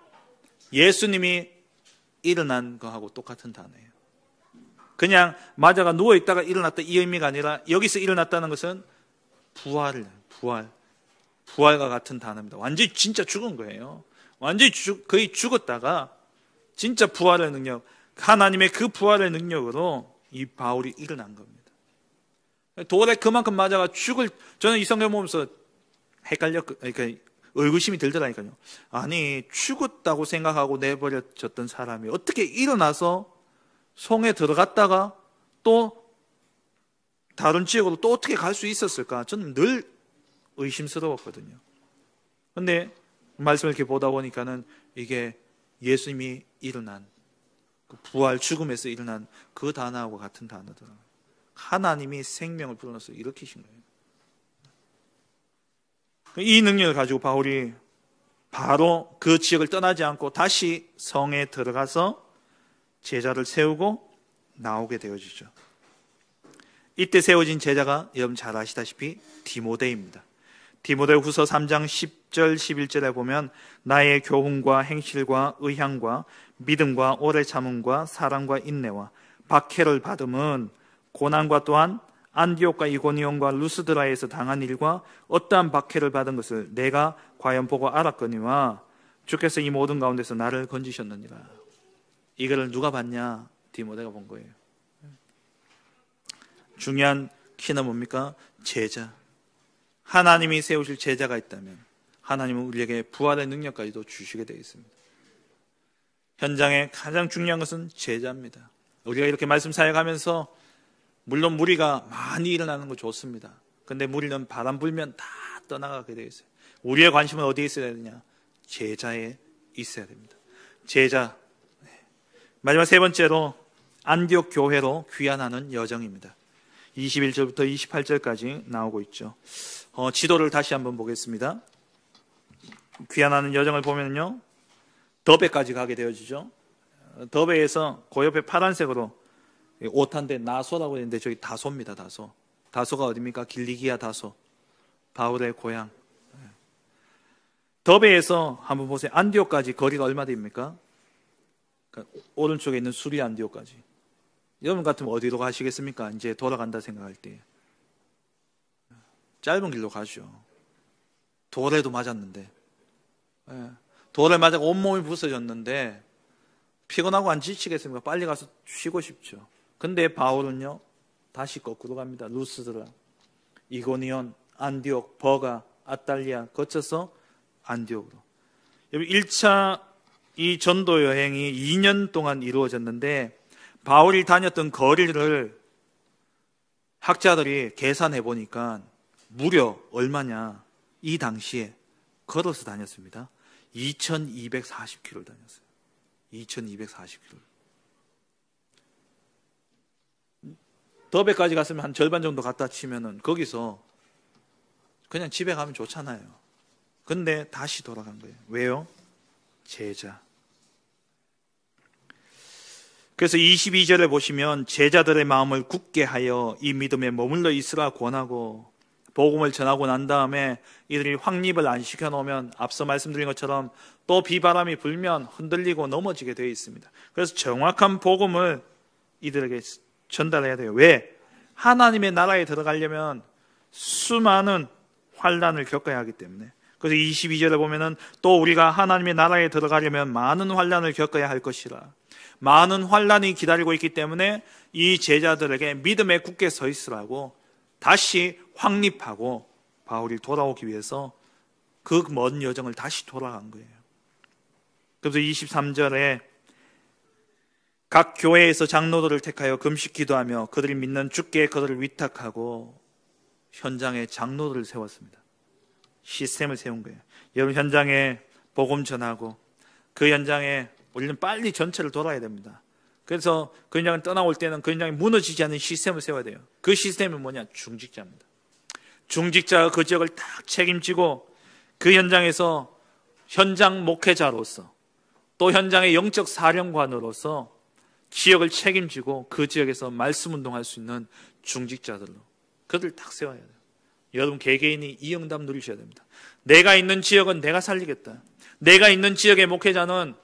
예수님이 일어난 거하고 똑같은 단어예요. 그냥 맞아가 누워있다가 일어났다 이 의미가 아니라 여기서 일어났다는 것은 부활과 같은 단어입니다. 완전히 진짜 죽은 거예요. 완전히 거의 죽었다가 진짜 부활의 능력, 하나님의 그 부활의 능력으로 이 바울이 일어난 겁니다. 돌에 그만큼 맞아가 저는 이 성경 보면서 그러니까 의구심이 들더라니까요. 아니, 죽었다고 생각하고 내버려졌던 사람이 어떻게 일어나서 성에 들어갔다가 또 다른 지역으로 또 어떻게 갈 수 있었을까? 저는 늘 의심스러웠거든요. 근데 말씀을 이렇게 보다 보니까는 이게 예수님이 일어난, 부활, 죽음에서 일어난 그 단어하고 같은 단어더라고요. 하나님이 생명을 불어넣어서 일으키신 거예요. 이 능력을 가지고 바울이 바로 그 지역을 떠나지 않고 다시 성에 들어가서 제자를 세우고 나오게 되어지죠. 이때 세워진 제자가 여러분 잘 아시다시피 디모데입니다. 디모데후서 3장 10절 11절에 보면 나의 교훈과 행실과 의향과 믿음과 오래 참음과 사랑과 인내와 박해를 받음은 고난과 또한 안디옥과 이고니온과 루스드라에서 당한 일과 어떠한 박해를 받은 것을 내가 과연 보고 알았거니와 주께서 이 모든 가운데서 나를 건지셨느니라. 이거를 누가 봤냐? 디모데가 본 거예요. 중요한 키는 뭡니까? 제자. 하나님이 세우실 제자가 있다면 하나님은 우리에게 부활의 능력까지도 주시게 되어 있습니다. 현장에 가장 중요한 것은 제자입니다. 우리가 이렇게 말씀 사역하면서 물론 무리가 많이 일어나는 거 좋습니다. 근데 무리는 바람 불면 다 떠나가게 되어 있어요. 우리의 관심은 어디에 있어야 되냐? 제자에 있어야 됩니다. 제자. 마지막 세 번째로 안디옥 교회로 귀환하는 여정입니다. 21절부터 28절까지 나오고 있죠. 지도를 다시 한번 보겠습니다. 귀환하는 여정을 보면요, 더베까지 가게 되어지죠. 더베에서 그 옆에 파란색으로 옷한데 나소라고 했는데 저기 다소입니다. 다소. 다소가 어디입니까? 길리기아 다소. 바울의 고향. 더베에서 한번 보세요. 안디옥까지 거리가 얼마 됩니까? 그러니까 오른쪽에 있는 수리 안디옥까지. 여러분 같으면 어디로 가시겠습니까? 이제 돌아간다 생각할 때. 짧은 길로 가죠. 돌에도 맞았는데. 돌을 맞아 온몸이 부서졌는데 피곤하고 안 지치겠습니까? 빨리 가서 쉬고 싶죠. 근데 바울은요, 다시 거꾸로 갑니다. 루스드라, 이고니온, 안디옥, 버가, 아탈리아 거쳐서 안디옥으로. 1차 이 전도 여행이 2년 동안 이루어졌는데 바울이 다녔던 거리를 학자들이 계산해 보니까 무려 얼마냐? 이 당시에 걸어서 다녔습니다. 2240km 다녔어요. 2240km. 더베까지 갔으면 한 절반 정도 갔다 치면은 거기서 그냥 집에 가면 좋잖아요. 근데 다시 돌아간 거예요. 왜요? 제자. 그래서 22절에 보시면 제자들의 마음을 굳게 하여 이 믿음에 머물러 있으라 권하고, 복음을 전하고 난 다음에 이들이 확립을 안 시켜놓으면 앞서 말씀드린 것처럼 또 비바람이 불면 흔들리고 넘어지게 되어 있습니다. 그래서 정확한 복음을 이들에게 전달해야 돼요. 왜? 하나님의 나라에 들어가려면 수많은 환난을 겪어야 하기 때문에. 그래서 22절에 보면은 또 우리가 하나님의 나라에 들어가려면 많은 환난을 겪어야 할 것이라. 많은 환난이 기다리고 있기 때문에 이 제자들에게 믿음에 굳게 서 있으라고 다시 확립하고 바울이 돌아오기 위해서 그 먼 여정을 다시 돌아간 거예요. 그래서 23절에 각 교회에서 장로들을 택하여 금식 기도하며 그들이 믿는 주께 그들을 위탁하고 현장에 장로들을 세웠습니다. 시스템을 세운 거예요. 여러분, 현장에 복음 전하고 그 현장에 우리는 빨리 전체를 돌아야 됩니다. 그래서 그 현장을 떠나올 때는 그 현장이 무너지지 않는 시스템을 세워야 돼요. 그 시스템이 뭐냐? 중직자입니다. 중직자가 그 지역을 딱 책임지고 그 현장에서 현장 목회자로서 또 현장의 영적 사령관으로서 지역을 책임지고 그 지역에서 말씀 운동할 수 있는 중직자들로 그들을 딱 세워야 돼요. 여러분 개개인이 이 응답 누리셔야 됩니다. 내가 있는 지역은 내가 살리겠다. 내가 있는 지역의 목회자는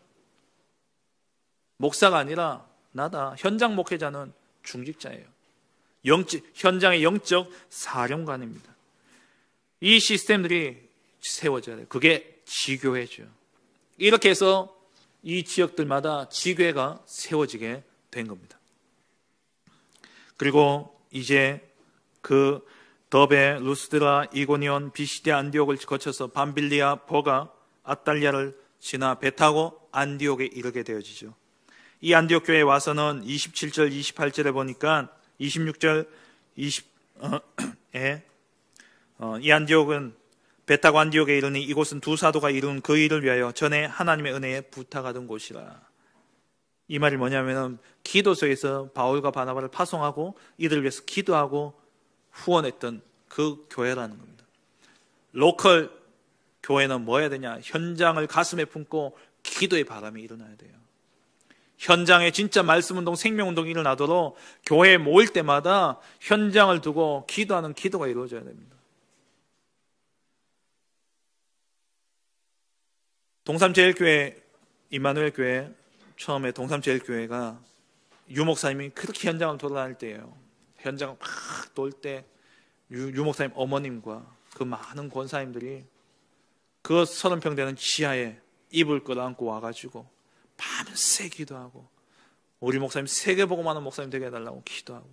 목사가 아니라 나다. 현장 목회자는 중직자예요. 현장의 영적 사령관입니다. 이 시스템들이 세워져야 돼요. 그게 지교회죠. 이렇게 해서 이 지역들마다 지교회가 세워지게 된 겁니다. 그리고 이제 그 더베, 루스드라, 이고니온, 비시디아, 안디옥을 거쳐서 밤빌리아, 버가, 아탈리아를 지나 배 타고 안디옥에 이르게 되어지죠. 이 안디옥 교회에 와서는 27절, 28절에 보니까 26절, 20에 이 안디옥은 배 타고 안디옥에 이르니 이곳은 두 사도가 이룬 그 일을 위하여 전에 하나님의 은혜에 부탁하던 곳이라. 이 말이 뭐냐면은 기도소에서 바울과 바나바를 파송하고 이들을 위해서 기도하고 후원했던 그 교회라는 겁니다. 로컬 교회는 뭐 해야 되냐? 현장을 가슴에 품고 기도의 바람이 일어나야 돼요. 현장에 진짜 말씀운동, 생명운동이 일어나도록 교회에 모일 때마다 현장을 두고 기도하는 기도가 이루어져야 됩니다. 동삼제일교회, 이마누엘 교회, 처음에 동삼제일교회가 유목사님이 그렇게 현장을 돌아다닐 때예요. 현장을 막 돌 때 유목사님 어머님과 그 많은 권사님들이 그 30평 되는 지하에 이불 끌어안고 와가지고 밤새 기도하고 우리 목사님 세계복음하는 목사님 되게 해달라고 기도하고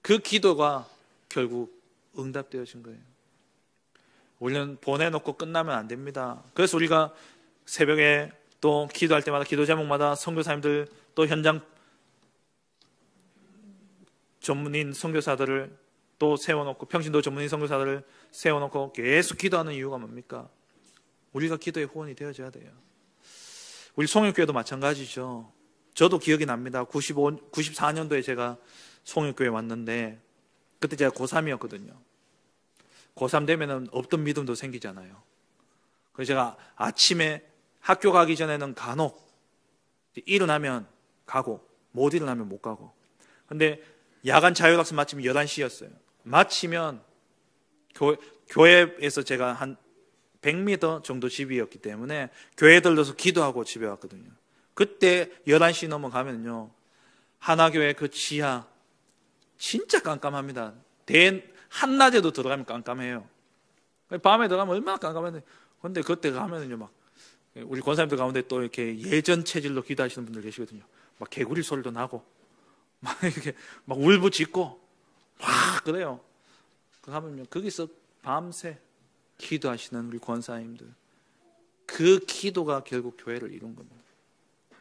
그 기도가 결국 응답되어진 거예요. 우리는 보내놓고 끝나면 안 됩니다. 그래서 우리가 새벽에 또 기도할 때마다 기도 제목마다 선교사님들 또 현장 전문인 선교사들을 또 세워놓고 평신도 전문인 선교사들을 세워놓고 계속 기도하는 이유가 뭡니까? 우리가 기도의 후원이 되어져야 돼요. 우리 송영교회도 마찬가지죠. 저도 기억이 납니다. 94년도에 제가 송영교회에 왔는데 그때 제가 고3이었거든요. 고3 되면은 없던 믿음도 생기잖아요. 그래서 제가 아침에 학교 가기 전에는 간혹 일어나면 가고 못 일어나면 못 가고. 근데 야간 자율학습 마치면 11시였어요. 마치면 교회에서 제가 한 100m 정도 집이었기 때문에 교회 들러서 기도하고 집에 왔거든요. 그때 11시 넘어가면요. 하나교회 그 지하 진짜 깜깜합니다. 한낮에도 들어가면 깜깜해요. 밤에 들어가면 얼마나 깜깜한데. 근데 그때 가면은요, 막 우리 권사님들 가운데 또 이렇게 예전 체질로 기도하시는 분들 계시거든요. 막 개구리 소리도 나고, 막 이렇게 막 울부짖고, 막 그래요. 그러면 거기서 밤새 기도하시는 우리 권사님들, 그 기도가 결국 교회를 이룬 겁니다.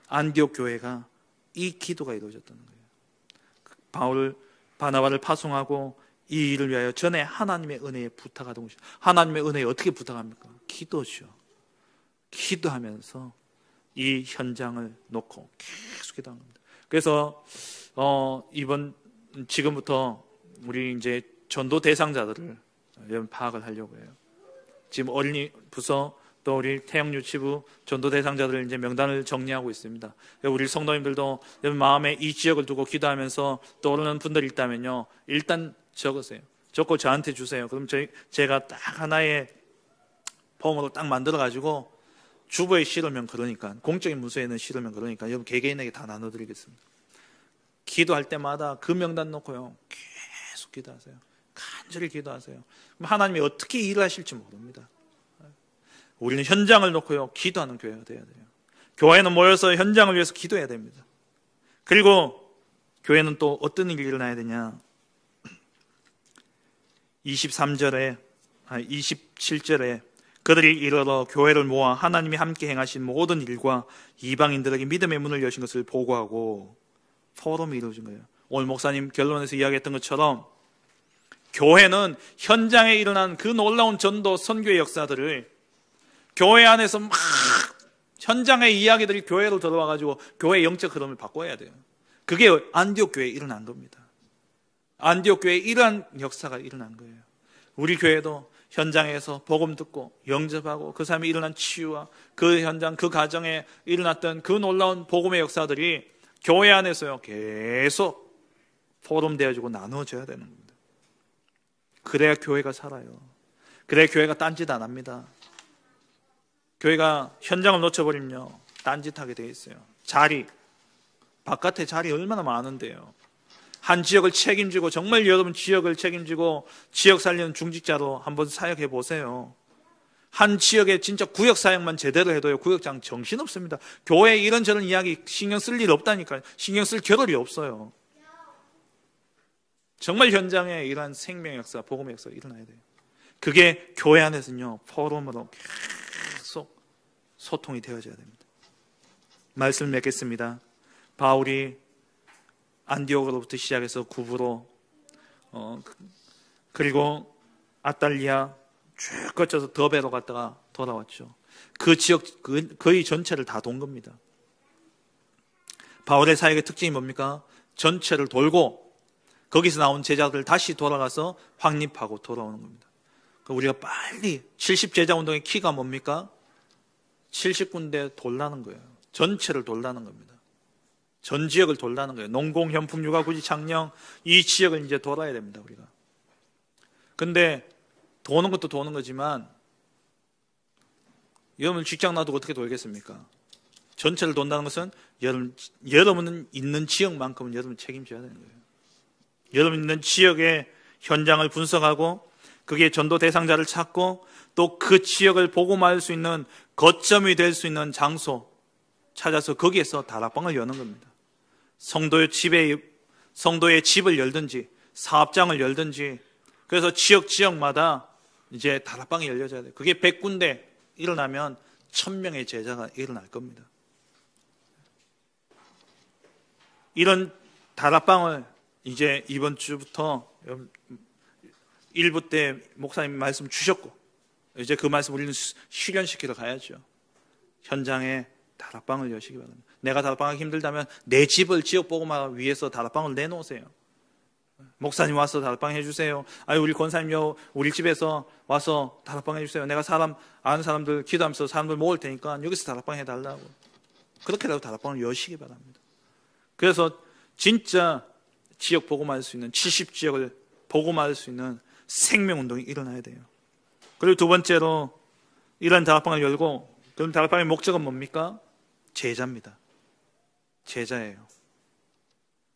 안디옥 교회가 이 기도가 이루어졌다는 거예요. 바나바를 파송하고 이 일을 위하여 전에 하나님의 은혜에 부탁하던 것이죠. 하나님의 은혜에 어떻게 부탁합니까? 기도죠. 기도하면서 이 현장을 놓고 계속 기도한 겁니다. 그래서 지금부터 우리 이제 전도 대상자들을 파악을 하려고 해요. 지금 어린이 부서 또 우리 태영유치부 전도 대상자들 이제 명단을 정리하고 있습니다. 우리 성도님들도 마음에 이 지역을 두고 기도하면서 떠오르는 분들이 있다면요, 일단 적으세요. 적고 저한테 주세요. 그럼 제가 딱 하나의 폼으로 딱 만들어 가지고 주보에 실으면, 그러니까 공적인 문서에는 실으면, 그러니까 여러분 개개인에게 다 나눠드리겠습니다. 기도할 때마다 그 명단 놓고요, 계속 기도하세요. 간절히 기도하세요. 그럼 하나님이 어떻게 일을 하실지 모릅니다. 우리는 현장을 놓고요, 기도하는 교회가 돼야 돼요. 교회는 모여서 현장을 위해서 기도해야 됩니다. 그리고 교회는 또 어떤 일이 일어나야 되냐? 27절에 그들이 이르러 교회를 모아 하나님이 함께 행하신 모든 일과 이방인들에게 믿음의 문을 여신 것을 보고하고, 포럼이 이루어진 거예요. 오늘 목사님 결론에서 이야기했던 것처럼 교회는 현장에 일어난 그 놀라운 전도 선교의 역사들을 교회 안에서 막 현장의 이야기들이 교회로 들어와가지고 교회의 영적 흐름을 바꿔야 돼요. 그게 안디옥 교회에 일어난 겁니다. 안디옥 교회에 이러한 역사가 일어난 거예요. 우리 교회도 현장에서 복음 듣고 영접하고 그 사람이 일어난 치유와 그 현장, 그 가정에 일어났던 그 놀라운 복음의 역사들이 교회 안에서요 계속 포럼되어지고 나누어져야 되는 겁니다. 그래야 교회가 살아요. 그래야 교회가 딴짓 안 합니다. 교회가 현장을 놓쳐버리면요, 딴짓하게 돼 있어요. 바깥에 자리 얼마나 많은데요. 한 지역을 책임지고, 정말 여러분 지역을 책임지고 지역 살리는 중직자로 한번 사역해 보세요. 한 지역에 진짜 구역 사역만 제대로 해도요, 구역장 정신없습니다. 교회에 이런저런 이야기 신경 쓸 일 없다니까요. 신경 쓸 겨를이 없어요. 정말 현장에 이러한 생명의 역사, 복음의 역사가 일어나야 돼요. 그게 교회 안에서는요, 포럼으로 계속 소통이 되어져야 됩니다. 말씀을 맺겠습니다. 바울이 안디옥으로부터 시작해서 구브로, 그리고 아탈리아 쭉 거쳐서 더베로 갔다가 돌아왔죠. 그 지역 거의 전체를 다 돈 겁니다. 바울의 사역의 특징이 뭡니까? 전체를 돌고 거기서 나온 제자들 다시 돌아가서 확립하고 돌아오는 겁니다. 우리가 빨리 70제자 운동의 키가 뭡니까? 70군데 돌라는 거예요. 전체를 돌라는 겁니다. 전 지역을 돌라는 거예요. 농공, 현품, 육아, 구지, 창녕, 이 지역을 이제 돌아야 됩니다, 우리가. 근데 도는 것도 도는 거지만 여러분 직장 놔두고 어떻게 돌겠습니까? 전체를 돈다는 것은 여러분은 있는 지역만큼은 여러분 책임져야 되는 거예요. 여러분 있는 지역의 현장을 분석하고 그게 전도 대상자를 찾고 또 그 지역을 복음할 수 있는 거점이 될 수 있는 장소 찾아서 거기에서 다락방을 여는 겁니다. 성도의 집을 열든지 사업장을 열든지, 그래서 지역마다 이제 다락방이 열려져야 돼요. 그게 100군데 일어나면 1000명의 제자가 일어날 겁니다. 이런 다락방을 이제 이번 주부터 1부 때 목사님 말씀 주셨고, 이제 그 말씀 우리는 실현시키러 가야죠. 현장에 다락방을 여시기 바랍니다. 내가 다락방하기 힘들다면 내 집을 지역복음화 위해서 다락방을 내놓으세요. 목사님 와서 다락방 해주세요. 우리 권사님요, 우리 집에서 와서 다락방 해주세요. 내가 아는 사람들 기도하면서 사람들 모을 테니까 여기서 다락방 해달라고. 그렇게라도 다락방을 여시기 바랍니다. 그래서 진짜 지역 복음할 수 있는, 70지역을 복음할 수 있는 생명운동이 일어나야 돼요. 그리고 두 번째로 이런 다락방을 열고, 그럼 다락방의 목적은 뭡니까? 제자입니다. 제자예요.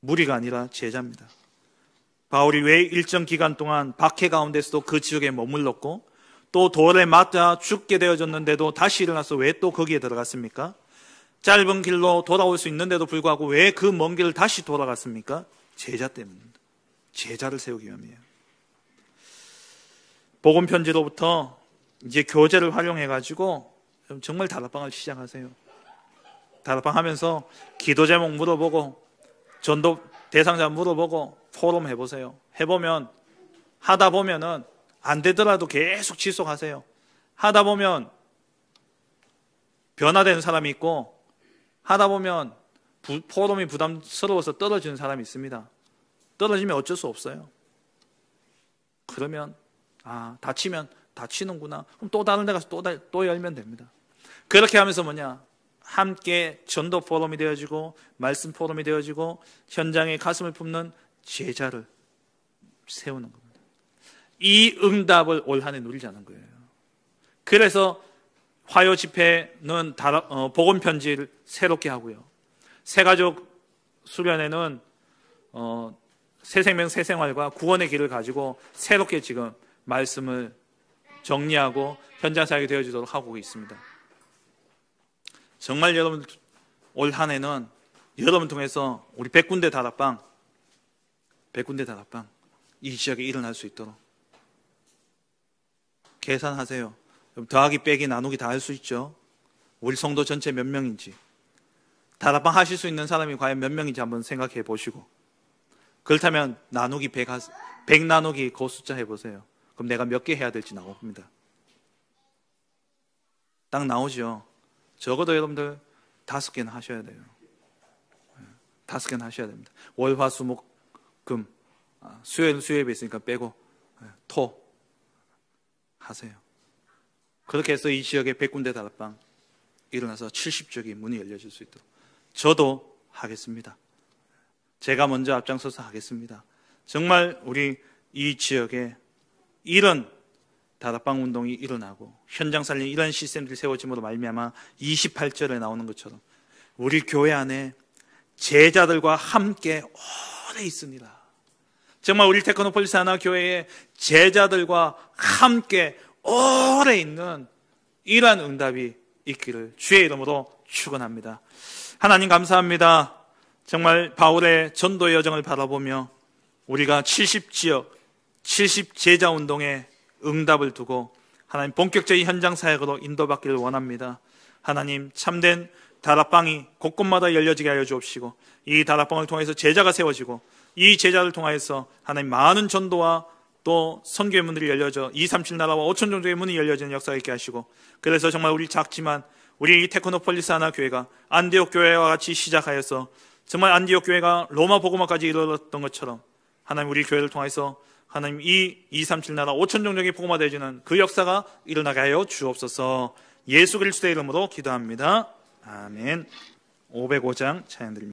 무리가 아니라 제자입니다. 바울이 왜 일정 기간 동안 박해 가운데서도 그 지역에 머물렀고 또 돌에 맞아 죽게 되어졌는데도 다시 일어나서 왜 또 거기에 들어갔습니까? 짧은 길로 돌아올 수 있는데도 불구하고 왜 그 먼 길을 다시 돌아갔습니까? 제자 때문입니다. 제자를 세우기 위함이에요. 복음 편지로부터 이제 교재를 활용해가지고 정말 다락방을 시작하세요. 다락방 하면서 기도 제목 물어보고 전도 대상자 물어보고 포럼 해보세요. 해보면 하다 보면은 안 되더라도 계속 지속하세요. 하다 보면 변화되는 사람이 있고 하다 보면 포럼이 부담스러워서 떨어지는 사람이 있습니다. 떨어지면 어쩔 수 없어요. 그러면 다치면 다치는구나. 그럼 또 다른 데 가서 또 열면 됩니다. 그렇게 하면서 함께 전도 포럼이 되어지고 말씀 포럼이 되어지고 현장에 가슴을 품는 제자를 세우는 겁니다. 이 응답을 올 한 해 누리자는 거예요. 그래서 화요 집회는 복음 편지를 새롭게 하고요. 새가족 수련회는 새 생명 새 생활과 구원의 길을 가지고 새롭게 지금 말씀을 정리하고 현장 사역이 되어지도록 하고 있습니다. 정말 여러분 올 한 해는 여러분 통해서 우리 100군데 다락방 이 지역에 일어날 수 있도록 계산하세요. 더하기 빼기 나누기 다 할 수 있죠. 우리 성도 전체 몇 명인지 다락방 하실 수 있는 사람이 과연 몇 명인지 한번 생각해 보시고 그렇다면 나누기 100 나누기 그 숫자 해보세요. 그럼 내가 몇 개 해야 될지 나옵니다. 딱 나오죠. 적어도 여러분들 5개는 하셔야 돼요. 5개는 하셔야 됩니다. 월, 화, 수, 목, 금. 수요일은 수요일에 있으니까 빼고 토 하세요. 그렇게 해서 이 지역에 100군데 다락방 일어나서 70쪽이 문이 열려질 수 있도록 저도 하겠습니다. 제가 먼저 앞장서서 하겠습니다. 정말 우리 이 지역에 이런 다락방 운동이 일어나고 현장 살림 이런 시스템들이 세워짐으로 말미암아 28절에 나오는 것처럼 우리 교회 안에 제자들과 함께 오래 있으니라. 정말 우리 테크노폴리스 하나 교회에 제자들과 함께 오래 있는 이러한 응답이 있기를 주의 이름으로 축원합니다. 하나님 감사합니다. 정말 바울의 전도의 여정을 바라보며 우리가 70지역 70제자 운동에 응답을 두고 하나님 본격적인 현장 사역으로 인도받기를 원합니다. 하나님 참된 다락방이 곳곳마다 열려지게 하여 주옵시고 이 다락방을 통해서 제자가 세워지고 이 제자를 통하여서 하나님 많은 전도와 또 선교의 문들이 열려져 237 나라와 5천 종족의 문이 열려지는 역사가 있게 하시고 그래서 정말 우리 작지만 우리 이 테크노폴리스 하나 교회가 안디옥 교회와 같이 시작하여서 정말 안디옥 교회가 로마 복음화까지 이르렀던 것처럼 하나님 우리 교회를 통해서 하나님 이 237 나라 5천 종족이 복음화되어지는 그 역사가 일어나게 하여 주옵소서. 예수 그리스도의 이름으로 기도합니다. 아멘. 505장 찬양 드립니다.